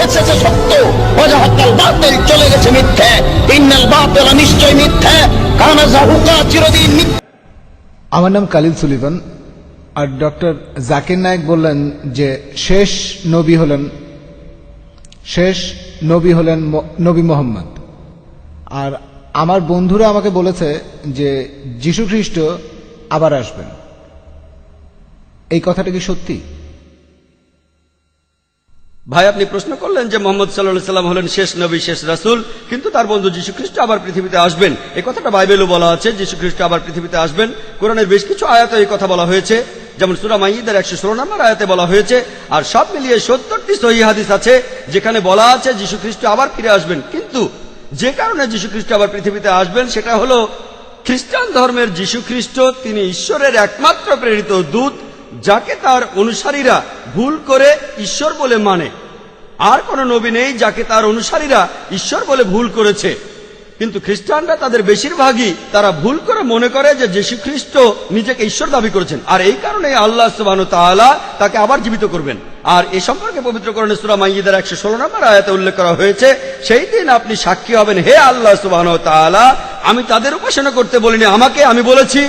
এসেছে সত্য, ওয়াজাহাকাল বাতিল চলে গেছে মিথ্যে। ইন্নাল বাতিলা নিশ্চয় মিথ্যে, কানা যাহুকা চিরদিন মিথ্যে। আমার নাম কালিল সুলিভান। আর ডক্টর জাকির নায়েক বললেন যে শেষ নবী হলেন নবী মোহাম্মদ। আর আমার বন্ধুরা আমাকে বলেছে যে যীশু খ্রিস্ট আবার আসবেন। এই কথাটা কি সত্যি? ভাই, আপনি প্রশ্ন করলেন যে মোহাম্মদ সাল্লাল্লাহু আলাইহি সাল্লাম হলেন শেষ নবী, শেষ রাসূল, কিন্তু তার বন্ধু যীশু খ্রিস্ট আবার পৃথিবীতে আসবেন। এই কথাটা বাইবেলও বলা আছে, যীশু খ্রিস্ট আবার পৃথিবীতে আসবেন। কোরআনের বেশ কিছু আয়াতে এই কথা বলা হয়েছে, যেমন সূরা মাইদার 116 নম্বর আয়াতে বলা হয়েছে। আর সব মিলিয়ে 70টি সহিহ হাদিস আছে যেখানে বলা আছে যীশু খ্রিস্ট আবার ফিরে আসবেন। কিন্তু যে কারণে যীশু খ্রিস্ট আবার পৃথিবীতে আসবেন সেটা হলো খ্রিস্টান ধর্মের যীশু খ্রিস্ট তিনি ঈশ্বরের একমাত্র প্রেরিত দূত, যাকে তার অনুসারীরা ভুল করে ঈশ্বর বলে মানে। আর কোন নবী নেই যাকে তার অনুসারীরা ঈশ্বর বলে ভুল করেছে। কিন্তু খ্রিস্টানরা তাদের বেশিরভাগই তারা ভুল করে মনে করে যে যীশু খ্রিস্ট নিজেকে ঈশ্বর দাবি করেছেন, আর এই কারণে আল্লাহ সুবহানাহু ওয়া তাআলা তাকে আবার জীবিত করবেন। আর এ সম্পর্কে পবিত্র কোরআনে সূরা মাইদার 116 নম্বর আয়াতে উল্লেখ করা হয়েছে, সেই দিন আপনি সাক্ষী হবেন, হে আল্লাহ সুবহানাহু ওয়া তাআলা, আমি তাদের উপাসনা করতে বলিনি, আমাকে আমি বলেছি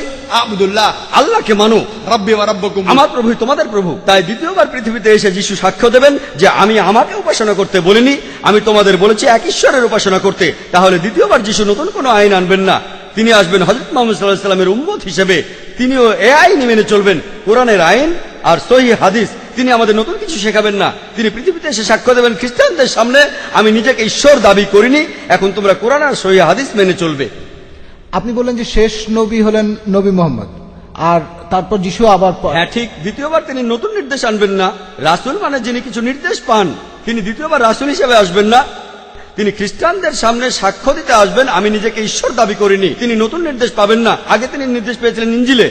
আবুদুল্লাহ, আল্লাহকে মানো, রাব্বি ওয়া রাব্বুকুম, আমার প্রভু তোমাদের প্রভু। তাই দ্বিতীয়বার পৃথিবীতে এসে যিশু সাক্ষ্য দেবেন যে আমি আমাকে উপাসনা করতে বলিনি, আমি তোমাদের বলেছি এক ঈশ্বরের উপাসনা করতে। তাহলে দ্বিতীয়বার যিশু নতুন কোনো আইন আনবেন না, তিনি আসবেন হযরত মুহাম্মদ সাল্লাল্লাহু আলাইহি সাল্লামের উম্মত হিসেবে। তিনিও এ আইন মেনে চলবেন, কোরআনের আইন আর সহিহ হাদিস। তিনি আমাদের নতুন কিছু শেখাবেন না। তিনি পৃথিবীতে এসে সাক্ষ্য দেবেন খ্রিস্টানদের সামনে, আমি নিজেকে ঈশ্বর দাবি করিনি, এখন তোমরা কোরআন আর সহিহ হাদিস মেনে চলবে। আপনি বললেন যে শেষ নবী হলেন নবী মোহাম্মদ, আর তারপর যিশু আবার হ্যাঁ ঠিক, দ্বিতীয়বার তিনি নতুন নির্দেশ আনবেন না। রাসূল মানে যিনি কিছু নির্দেশ পান, তিনি দ্বিতীয়বার রাসূল হিসেবে আসবেন না। তিনি খ্রিস্টানদের সামনে সাক্ষ্য দিতে আসবেন আমি নিজেকে ঈশ্বর দাবি করিনি। তিনি নতুন নির্দেশ পাবেন না। আগে তিনি নির্দেশ পেয়েছিলেন ইঞ্জিলে,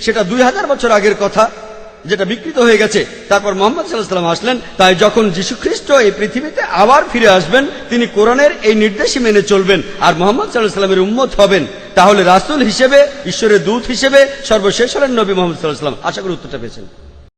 সেটা 2000 বছর আগের কথা, যেটা বিকৃত হয়ে গেছে। তারপর মুহাম্মদ সাল্লাল্লাহু আলাইহি ওয়াসাল্লাম আসলেন। তাই যখন যীশু খ্রিস্ট এই পৃথিবীতে আবার ফিরে আসবেন, তিনি কোরআনের এই নির্দেশই মেনে চলবেন আর মুহাম্মদ সাল্লাল্লাহু আলাইহি ওয়াসাল্লামের উম্মত হবেন। তাহলে রাসূল হিসেবে, ঈশ্বরের দূত হিসেবে সর্বশেষ হলেন নবী মুহাম্মদ সাল্লাল্লাহু আলাইহি ওয়াসাল্লাম। আশা করি উত্তরটা পেয়েছেন।